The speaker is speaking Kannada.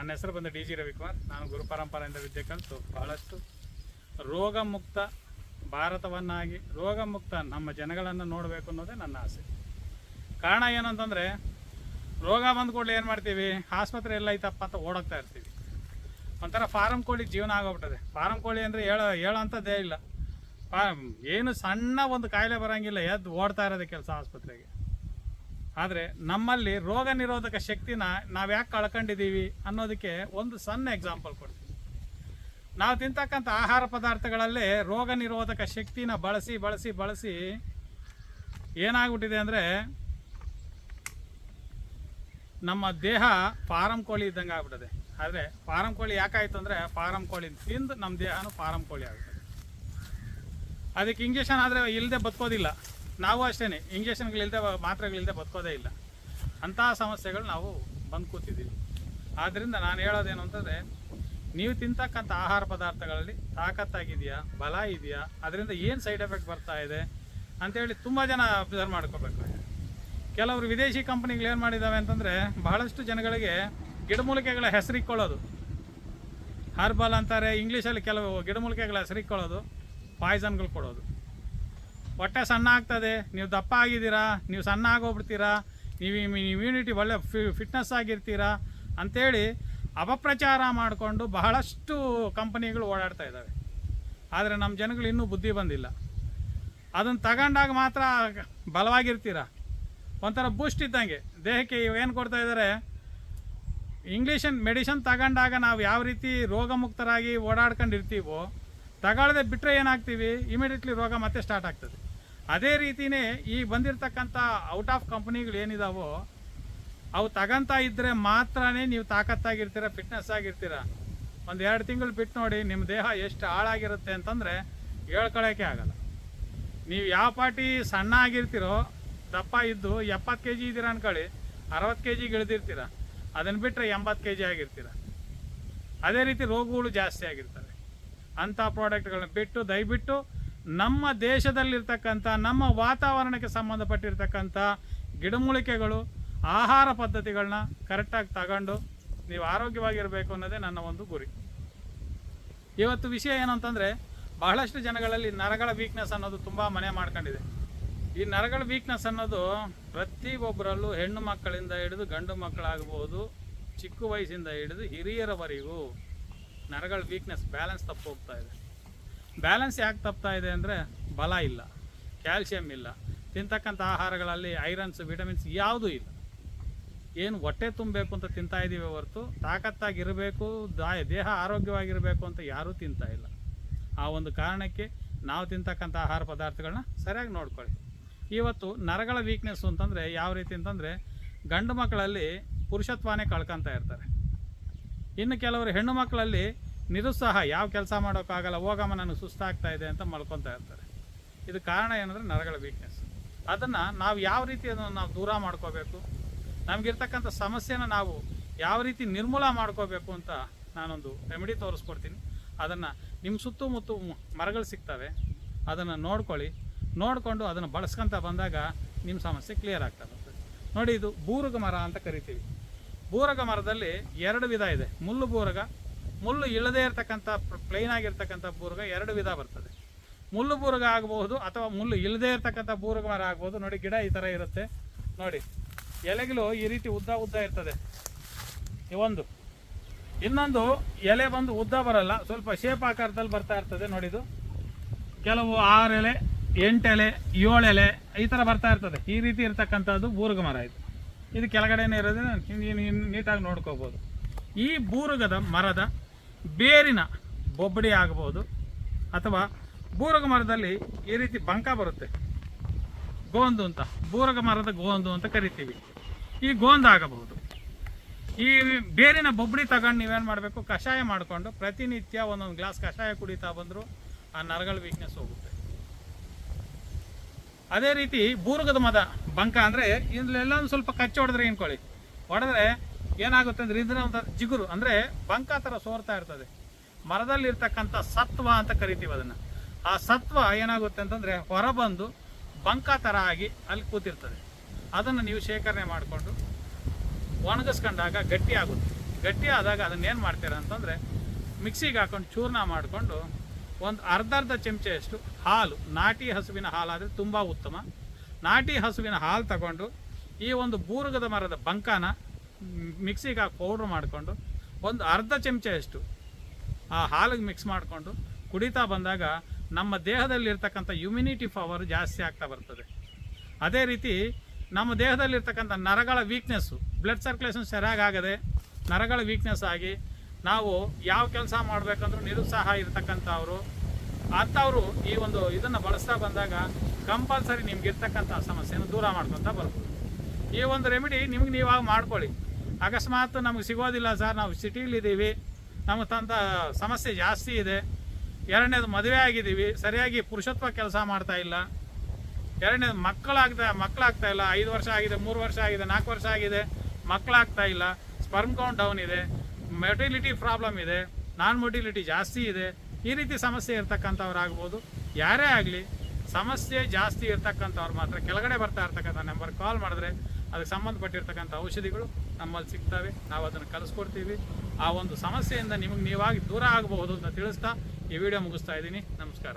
ನನ್ನ ಹೆಸರು ಬಂದು ಡಿ ಜಿ ರವಿಕುಮಾರ್. ನಾನು ಗುರು ಪರಂಪರೆಯಿಂದ ವಿದ್ಯೆ ಕಲಿತು ಬಹಳಷ್ಟು ರೋಗಮುಕ್ತ ಭಾರತವನ್ನಾಗಿ ರೋಗಮುಕ್ತ ನಮ್ಮ ಜನಗಳನ್ನು ನೋಡಬೇಕು ಅನ್ನೋದೇ ನನ್ನ ಆಸೆ. ಕಾರಣ ಏನಂತಂದರೆ, ರೋಗ ಬಂದ ಕೂಡಲೇ ಏನು ಮಾಡ್ತೀವಿ, ಆಸ್ಪತ್ರೆ ಎಲ್ಲ ಐತಪ್ಪ ಅಂತ ಓಡೋಗ್ತಾ ಇರ್ತೀವಿ. ಒಂಥರ ಫಾರಮ್ ಕೋಳಿ ಜೀವನ ಆಗೋಗ್ಬಿಟ್ಟದೆ. ಫಾರಮ್ ಕೋಳಿ ಅಂದರೆ ಹೇಳೋಂಥದ್ದೇ ಇಲ್ಲ. ಏನು ಸಣ್ಣ ಒಂದು ಕಾಯಿಲೆ ಬರೋಂಗಿಲ್ಲ, ಎದ್ದು ಓಡ್ತಾ ಇರೋದೇ ಕೆಲಸ ಆಸ್ಪತ್ರೆಗೆ. ಆದರೆ ನಮ್ಮಲ್ಲಿ ರೋಗ ನಿರೋಧಕ ಶಕ್ತಿನ ನಾವು ಯಾಕೆ ಕಳ್ಕೊಂಡಿದ್ದೀವಿ ಅನ್ನೋದಕ್ಕೆ ಒಂದು ಸಣ್ಣ ಎಕ್ಸಾಂಪಲ್ ಕೊಡ್ತೀವಿ. ನಾವು ತಿಂತಕ್ಕಂಥ ಆಹಾರ ಪದಾರ್ಥಗಳಲ್ಲೇ ರೋಗ ನಿರೋಧಕ ಶಕ್ತಿನ ಬಳಸಿ ಬಳಸಿ ಬಳಸಿ ಏನಾಗ್ಬಿಟ್ಟಿದೆ ಅಂದರೆ, ನಮ್ಮ ದೇಹ ಫಾರಮ್ ಕೋಳಿ ಇದ್ದಂಗೆ ಆಗ್ಬಿಟ್ಟಿದೆ. ಆದರೆ ಫಾರಮ್ ಕೋಳಿ ಯಾಕಾಯಿತು ಅಂದರೆ, ಫಾರಮ್ ಕೋಳಿ ತಿಂದು ನಮ್ಮ ದೇಹನೂ ಫಾರಮ್ ಕೋಳಿ ಆಗುತ್ತೆ. ಅದಕ್ಕೆ ಇಂಜೆಕ್ಷನ್ ಆದರೆ ಇಲ್ಲದೆ ಬದುಕೋದಿಲ್ಲ. ನಾವು ಅಷ್ಟೇ, ಇಂಜೆಕ್ಷನ್ಗಳಿಲ್ಲದೆ ಮಾತ್ರೆಗಳಿಲ್ಲದೆ ಬದುಕೋದೇ ಇಲ್ಲ. ಅಂತಹ ಸಮಸ್ಯೆಗಳು ನಾವು ಬಂದು ಕೂತಿದ್ದೀವಿ. ಆದ್ದರಿಂದ ನಾನು ಹೇಳೋದೇನು ಅಂತಂದರೆ, ನೀವು ತಿಂತಕ್ಕಂಥ ಆಹಾರ ಪದಾರ್ಥಗಳಲ್ಲಿ ತಾಕತ್ತಾಗಿದೆಯಾ, ಬಲ ಇದೆಯಾ, ಅದರಿಂದ ಏನು ಸೈಡ್ ಎಫೆಕ್ಟ್ ಬರ್ತಾ ಇದೆ ಅಂಥೇಳಿ ತುಂಬ ಜನ ಅಬ್ಸರ್ವ್ ಮಾಡ್ಕೋಬೇಕು. ಕೆಲವರು ವಿದೇಶಿ ಕಂಪ್ನಿಗಳು ಏನು ಮಾಡಿದ್ದಾವೆ ಅಂತಂದರೆ, ಬಹಳಷ್ಟು ಜನಗಳಿಗೆ ಗಿಡಮೂಲಿಕೆಗಳ ಹೆಸರಿಕೊಳ್ಳೋದು, ಹರ್ಬಲ್ ಅಂತಾರೆ ಇಂಗ್ಲೀಷಲ್ಲಿ, ಕೆಲವು ಗಿಡಮೂಲಿಕೆಗಳ ಹೆಸರಿಕೊಳ್ಳೋದು, ಪಾಯ್ಸನ್ಗಳು ಕೊಡೋದು. ಹೊಟ್ಟೆ ಸಣ್ಣ ಆಗ್ತದೆ, ನೀವು ದಪ್ಪ ಆಗಿದ್ದೀರಾ, ನೀವು ಸಣ್ಣ ಆಗೋಗ್ಬಿಡ್ತೀರಾ, ನೀವು ಇಮ್ಯುನಿಟಿ ಒಳ್ಳೆ ಫಿಟ್ನೆಸ್ ಆಗಿರ್ತೀರಾ ಅಂಥೇಳಿ ಅಪಪ್ರಚಾರ ಮಾಡಿಕೊಂಡು ಬಹಳಷ್ಟು ಕಂಪನಿಗಳು ಓಡಾಡ್ತಾ ಇದ್ದಾವೆ. ಆದರೆ ನಮ್ಮ ಜನಗಳು ಇನ್ನೂ ಬುದ್ಧಿ ಬಂದಿಲ್ಲ. ಅದನ್ನು ತಗೊಂಡಾಗ ಮಾತ್ರ ಬಲವಾಗಿರ್ತೀರ, ಒಂಥರ ಬೂಸ್ಟ್ ಇದ್ದಂಗೆ ದೇಹಕ್ಕೆ. ಏನು ಕೊಡ್ತಾ ಇದ್ದಾರೆ, ಮೆಡಿಷನ್ ತಗೊಂಡಾಗ ನಾವು ಯಾವ ರೀತಿ ರೋಗಮುಕ್ತರಾಗಿ ಓಡಾಡ್ಕೊಂಡಿರ್ತೀವೋ, ತಗೊಳ್ಳದೆ ಬಿಟ್ಟರೆ ಏನಾಗ್ತೀವಿ, ಇಮಿಡಿಯೇಟ್ಲಿ ರೋಗ ಮತ್ತೆ ಸ್ಟಾರ್ಟ್ ಆಗ್ತದೆ. ಅದೇ ರೀತಿಯೇ ಈ ಬಂದಿರತಕ್ಕಂಥ ಔಟ್ ಆಫ್ ಕಂಪ್ನಿಗಳು ಏನಿದಾವೋ, ಅವು ತಗೊಂತಾ ಇದ್ದರೆ ಮಾತ್ರನೇ ನೀವು ತಾಕತ್ತಾಗಿರ್ತೀರ, ಫಿಟ್ನೆಸ್ ಆಗಿರ್ತೀರ. ಒಂದು 2 ತಿಂಗಳು ಬಿಟ್ಟು ನೋಡಿ ನಿಮ್ಮ ದೇಹ ಎಷ್ಟು ಹಾಳಾಗಿರುತ್ತೆ ಅಂತಂದರೆ ಹೇಳ್ಕೊಳ್ಳೋಕ್ಕೆ ಆಗಲ್ಲ. ನೀವು ಯಾವ ಪಾರ್ಟಿ ಸಣ್ಣ ಆಗಿರ್ತೀರೋ, ದಪ್ಪ ಇದ್ದು 70 kg ಇದ್ದೀರ ಅಂದ್ಕೊಳ್ಳಿ, 60 kg ಇಳಿದಿರ್ತೀರ. ಅದನ್ನು ಬಿಟ್ಟರೆ 80 kg ಆಗಿರ್ತೀರ. ಅದೇ ರೀತಿ ರೋಗಗಳು ಜಾಸ್ತಿ ಆಗಿರ್ತವೆ. ಅಂಥ ಪ್ರಾಡಕ್ಟ್ಗಳನ್ನ ಬಿಟ್ಟು ದಯವಿಟ್ಟು ನಮ್ಮ ದೇಶದಲ್ಲಿರ್ತಕ್ಕಂಥ, ನಮ್ಮ ವಾತಾವರಣಕ್ಕೆ ಸಂಬಂಧಪಟ್ಟಿರ್ತಕ್ಕಂಥ ಗಿಡಮೂಲಿಕೆಗಳು, ಆಹಾರ ಪದ್ಧತಿಗಳನ್ನ ಕರೆಕ್ಟಾಗಿ ತಗೊಂಡು ನೀವು ಆರೋಗ್ಯವಾಗಿರಬೇಕು ಅನ್ನೋದೇ ನನ್ನ ಒಂದು ಗುರಿ. ಇವತ್ತು ವಿಷಯ ಏನಂತಂದರೆ, ಬಹಳಷ್ಟು ಜನಗಳಲ್ಲಿ ನರಗಳ ವೀಕ್ನೆಸ್ ಅನ್ನೋದು ತುಂಬ ಮನೆ ಮಾಡ್ಕೊಂಡಿದೆ. ಈ ನರಗಳ ವೀಕ್ನೆಸ್ ಅನ್ನೋದು ಪ್ರತಿಯೊಬ್ಬರಲ್ಲೂ, ಹೆಣ್ಣು ಮಕ್ಕಳಿಂದ ಹಿಡಿದು ಗಂಡು ಮಕ್ಕಳಾಗ್ಬೋದು, ಚಿಕ್ಕ ವಯಸ್ಸಿಂದ ಹಿಡಿದು ಹಿರಿಯರವರೆಗೂ ನರಗಳ ವೀಕ್ನೆಸ್, ಬ್ಯಾಲೆನ್ಸ್ ತಪ್ಪು ಹೋಗ್ತಾ ಇದೆ. ಬ್ಯಾಲೆನ್ಸ್ ಯಾಕೆ ತಪ್ತಾ ಇದೆ ಅಂದರೆ, ಬಲ ಇಲ್ಲ, ಕ್ಯಾಲ್ಸಿಯಂ ಇಲ್ಲ, ತಿಂತಕ್ಕಂಥ ಆಹಾರಗಳಲ್ಲಿ ಐರನ್ಸ್, ವಿಟಮಿನ್ಸ್ ಯಾವುದೂ ಇಲ್ಲ. ಏನು ಹೊಟ್ಟೆ ತುಂಬಬೇಕು ಅಂತ ತಿಂತಾ ಇದ್ದೀವಿ ಹೊರತು ತಾಕತ್ತಾಗಿರಬೇಕು, ದೇಹ ಆರೋಗ್ಯವಾಗಿರಬೇಕು ಅಂತ ಯಾರೂ ತಿಂತಾ ಇಲ್ಲ. ಆ ಒಂದು ಕಾರಣಕ್ಕೆ ನಾವು ತಿಂತಕ್ಕಂಥ ಆಹಾರ ಪದಾರ್ಥಗಳನ್ನ ಸರಿಯಾಗಿ ನೋಡ್ಕೊಳ್ಳಿ. ಇವತ್ತು ನರಗಳ ವೀಕ್ನೆಸ್ಸು ಅಂತಂದರೆ ಯಾವ ರೀತಿ ಅಂತಂದರೆ, ಗಂಡು ಮಕ್ಕಳಲ್ಲಿ ಪುರುಷತ್ವನೇ ಕಳ್ಕೊತಾ ಇರ್ತಾರೆ. ಇನ್ನು ಕೆಲವರು ಹೆಣ್ಣು ಮಕ್ಕಳಲ್ಲಿ ನಿರುತ್ಸಾಹ, ಯಾವ ಕೆಲಸ ಮಾಡೋಕ್ಕಾಗಲ್ಲ, ಹೋಗಮ್ಮ ನನಗೆ ಸುಸ್ತಾಗ್ತಾ ಇದೆ ಅಂತ ಮಲ್ಕೊತಾ ಇರ್ತಾರೆ. ಇದು ಕಾರಣ ಏನಂದರೆ ನರಗಳ ವೀಕ್ನೆಸ್. ಅದನ್ನು ನಾವು ಯಾವ ರೀತಿ ಅದನ್ನು ನಾವು ದೂರ ಮಾಡ್ಕೋಬೇಕು, ನಮಗಿರ್ತಕ್ಕಂಥ ಸಮಸ್ಯೆನ ನಾವು ಯಾವ ರೀತಿ ನಿರ್ಮೂಲ ಮಾಡ್ಕೋಬೇಕು ಅಂತ ನಾನೊಂದು ರೆಮಿಡಿ ತೋರಿಸ್ಕೊಡ್ತೀನಿ. ಅದನ್ನು ನಿಮ್ಮ ಸುತ್ತಮುತ್ತ ಮರಗಳು ಸಿಗ್ತವೆ, ಅದನ್ನು ನೋಡಿಕೊಂಡು ಅದನ್ನು ಬಳಸ್ಕೊತ ಬಂದಾಗ ನಿಮ್ಮ ಸಮಸ್ಯೆ ಕ್ಲಿಯರ್ ಆಗ್ತಾ ಬರ್ತದೆ. ನೋಡಿ, ಇದು ಬೂರುಗ ಮರ ಅಂತ ಕರಿತೀವಿ. ಬೂರಗ ಮರದಲ್ಲಿ 2 ವಿಧ ಇದೆ. ಮುಳ್ಳು ಬೂರಗ, ಮುಳ್ಳು ಇಲ್ಲದೇ ಇರತಕ್ಕಂಥ ಪ್ಲೈನ್ ಆಗಿರ್ತಕ್ಕಂಥ ಬೂರಗ 2 ವಿಧ ಬರ್ತದೆ. ಮುಳ್ಳು ಬೂರಗ ಆಗಬಹುದು ಅಥವಾ ಮುಳ್ಳು ಇಲ್ಲದೇ ಇರತಕ್ಕಂಥ ಬೂರಗ ಮರ ಆಗ್ಬೋದು. ನೋಡಿ, ಗಿಡ ಈ ಥರ ಇರುತ್ತೆ. ನೋಡಿ, ಎಲೆಗಳು ಈ ರೀತಿ ಉದ್ದ ಇರ್ತದೆ. ಒಂದು ಇನ್ನೊಂದು ಎಲೆ ಬಂದು ಉದ್ದ ಬರಲ್ಲ, ಸ್ವಲ್ಪ ಶೇಪ್ ಆಕಾರದಲ್ಲಿ ಬರ್ತಾ ಇರ್ತದೆ. ನೋಡಿದು ಕೆಲವು 6 ಎಲೆ, 8 ಎಲೆ, 7 ಎಲೆ ಈ ಥರ ಬರ್ತಾ ಇರ್ತದೆ. ಈ ರೀತಿ ಇರ್ತಕ್ಕಂಥದ್ದು ಬೂರುಗ ಮರ. ಇದು ಕೆಳಗಡೆನೇ ಇರೋದನ್ನ ನೀಟಾಗಿ ನೋಡ್ಕೋಬೋದು. ಈ ಬೂರುಗದ ಮರದ ಬೇರಿನ ಬೊಬ್ಬಡಿ ಆಗಬಹುದು, ಅಥವಾ ಬೂರುಗ ಮರದಲ್ಲಿ ಈ ರೀತಿ ಬಂಕ ಬರುತ್ತೆ, ಗೋಂದು ಅಂತ, ಬೂರುಗ ಮರದ ಗೋಂದು ಅಂತ ಕರಿತೀವಿ. ಈ ಗೋಂದು ಆಗಬಹುದು. ಈ ಬೇರಿನ ಬೊಬ್ಬಡಿ ತಗೊಂಡು ನೀವೇನು ಮಾಡಬೇಕು, ಕಷಾಯ ಮಾಡಿಕೊಂಡು ಪ್ರತಿನಿತ್ಯ ಒಂದೊಂದು ಗ್ಲಾಸ್ ಕಷಾಯ ಕುಡಿತಾ ಬಂದರೂ ಆ ನರಗಳ ವೀಕ್ನೆಸ್ ಹೋಗುತ್ತೆ. ಅದೇ ರೀತಿ ಬೂರುಗದ ಮದ ಬಂಕ ಅಂದರೆ, ಇಲ್ಲೆಲ್ಲ ಸ್ವಲ್ಪ ಕಚ್ಚಿ ಹೊಡೆದ್ರೆ ಏನ್ಕೊಳ್ಳಿ, ಹೊಡೆದ್ರೆ ಏನಾಗುತ್ತೆ ಅಂದರೆ, ಇದರ ಒಂದು ಜಿಗುರು ಅಂದರೆ ಬಂಕ ಥರ ಸೋರ್ತಾ ಇರ್ತದೆ. ಮರದಲ್ಲಿರ್ತಕ್ಕಂಥ ಸತ್ವ ಅಂತ ಕರಿತೀವಿ ಅದನ್ನು. ಆ ಸತ್ವ ಏನಾಗುತ್ತೆ ಅಂತಂದರೆ ಹೊರಬಂದು ಬಂಕ ಥರ ಆಗಿ ಅಲ್ಲಿ ಕೂತಿರ್ತದೆ. ಅದನ್ನು ನೀವು ಶೇಖರಣೆ ಮಾಡಿಕೊಂಡು ಒಣಗಿಸ್ಕೊಂಡಾಗ ಗಟ್ಟಿ ಆಗುತ್ತೆ. ಗಟ್ಟಿ ಆದಾಗ ಅದನ್ನೇನು ಮಾಡ್ತೀರಾ ಅಂತಂದರೆ ಮಿಕ್ಸಿಗೆ ಹಾಕೊಂಡು ಚೂರ್ಣ ಮಾಡಿಕೊಂಡು ಒಂದು ಅರ್ಧ ಚಮಚೆಯಷ್ಟು ಹಾಲು, ನಾಟಿ ಹಸುವಿನ ಹಾಲಾದರೆ ತುಂಬ ಉತ್ತಮ. ನಾಟಿ ಹಸುವಿನ ಹಾಲು ತಗೊಂಡು ಈ ಒಂದು ಬೂರುಗದ ಮರದ ಬಂಕನ ಮಿಕ್ಸಿಗೆ ಹಾಕಿ ಪೌಡ್ರ್ ಮಾಡಿಕೊಂಡು ಒಂದು ಅರ್ಧ ಚಮಚೆಯಷ್ಟು ಆ ಹಾಲಿಗೆ ಮಿಕ್ಸ್ ಮಾಡಿಕೊಂಡು ಕುಡಿತಾ ಬಂದಾಗ ನಮ್ಮ ದೇಹದಲ್ಲಿರ್ತಕ್ಕಂಥ ಇಮ್ಯುನಿಟಿ ಪವರ್ ಜಾಸ್ತಿ ಆಗ್ತಾ ಬರ್ತದೆ. ಅದೇ ರೀತಿ ನಮ್ಮ ದೇಹದಲ್ಲಿರ್ತಕ್ಕಂಥ ನರಗಳ ವೀಕ್ನೆಸ್ಸು, ಬ್ಲಡ್ ಸರ್ಕ್ಯುಲೇಷನ್ ಸರಿಯಾಗದೆ ನರಗಳ ವೀಕ್ನೆಸ್ ಆಗಿ ನಾವು ಯಾವ ಕೆಲಸ ಮಾಡಬೇಕಂದ್ರೂ ನಿರುತ್ಸಾಹ ಇರ್ತಕ್ಕಂಥವ್ರು ಅಂಥವರು ಈ ಒಂದು ಇದನ್ನು ಬಳಸ್ತಾ ಬಂದಾಗ ಕಂಪಲ್ಸರಿ ನಿಮ್ಗಿರ್ತಕ್ಕಂಥ ಸಮಸ್ಯೆನ ದೂರ ಮಾಡ್ಕೊತಾ ಬರ್ಬೋದು. ಈ ಒಂದು ರೆಮಿಡಿ ನಿಮ್ಗೆ ನೀವಾಗ ಮಾಡ್ಕೊಳ್ಳಿ. ಅಕಸ್ಮಾತ್ ನಮಗೆ ಸಿಗೋದಿಲ್ಲ ಸರ್, ನಾವು ಸಿಟಿಲಿದ್ದೀವಿ, ನಮಗೆ ತಂದ ಸಮಸ್ಯೆ ಜಾಸ್ತಿ ಇದೆ, ಎರಡನೇದು ಮದುವೆ ಆಗಿದ್ದೀವಿ, ಸರಿಯಾಗಿ ಪುರುಷತ್ವ ಕೆಲಸ ಮಾಡ್ತಾ ಇಲ್ಲ, ಎರಡನೇದು ಮಕ್ಕಳಾಗ್ತಾ ಇಲ್ಲ, 5 ವರ್ಷ ಆಗಿದೆ, 3 ವರ್ಷ ಆಗಿದೆ, 4 ವರ್ಷ ಆಗಿದೆ, ಮಕ್ಕಳಾಗ್ತಾ ಇಲ್ಲ, ಸ್ಪರ್ಮ್ ಕೌಂಟ್ ಡೌನ್ ಇದೆ, ಮೊಟಿಲಿಟಿ ಪ್ರಾಬ್ಲಮ್ ಇದೆ, ನಾನ್ ಮೊಟಿಲಿಟಿ ಜಾಸ್ತಿ ಇದೆ, ಈ ರೀತಿ ಸಮಸ್ಯೆ ಇರ್ತಕ್ಕಂಥವ್ರು ಆಗ್ಬೋದು. ಯಾರೇ ಆಗಲಿ ಸಮಸ್ಯೆ ಜಾಸ್ತಿ ಇರ್ತಕ್ಕಂಥವ್ರು ಮಾತ್ರ ಕೆಳಗಡೆ ಬರ್ತಾ ಇರ್ತಕ್ಕಂಥ ನಂಬರ್ ಕಾಲ್ ಮಾಡಿದ್ರೆ ಅದಕ್ಕೆ ಸಂಬಂಧಪಟ್ಟಿರ್ತಕ್ಕಂಥ ಔಷಧಿಗಳು ನಮ್ಮಲ್ಲಿ ಸಿಗ್ತವೆ, ನಾವು ಅದನ್ನು ಕಲಿಸ್ಕೊಡ್ತೀವಿ. ಆ ಒಂದು ಸಮಸ್ಯೆಯಿಂದ ನಿಮಗೆ ನೀವಾಗಿ ದೂರ ಆಗಬಹುದು ಅಂತ ತಿಳಿಸ್ತಾ ಈ ವಿಡಿಯೋ ಮುಗಿಸ್ತಾ ಇದ್ದೀನಿ. ನಮಸ್ಕಾರ.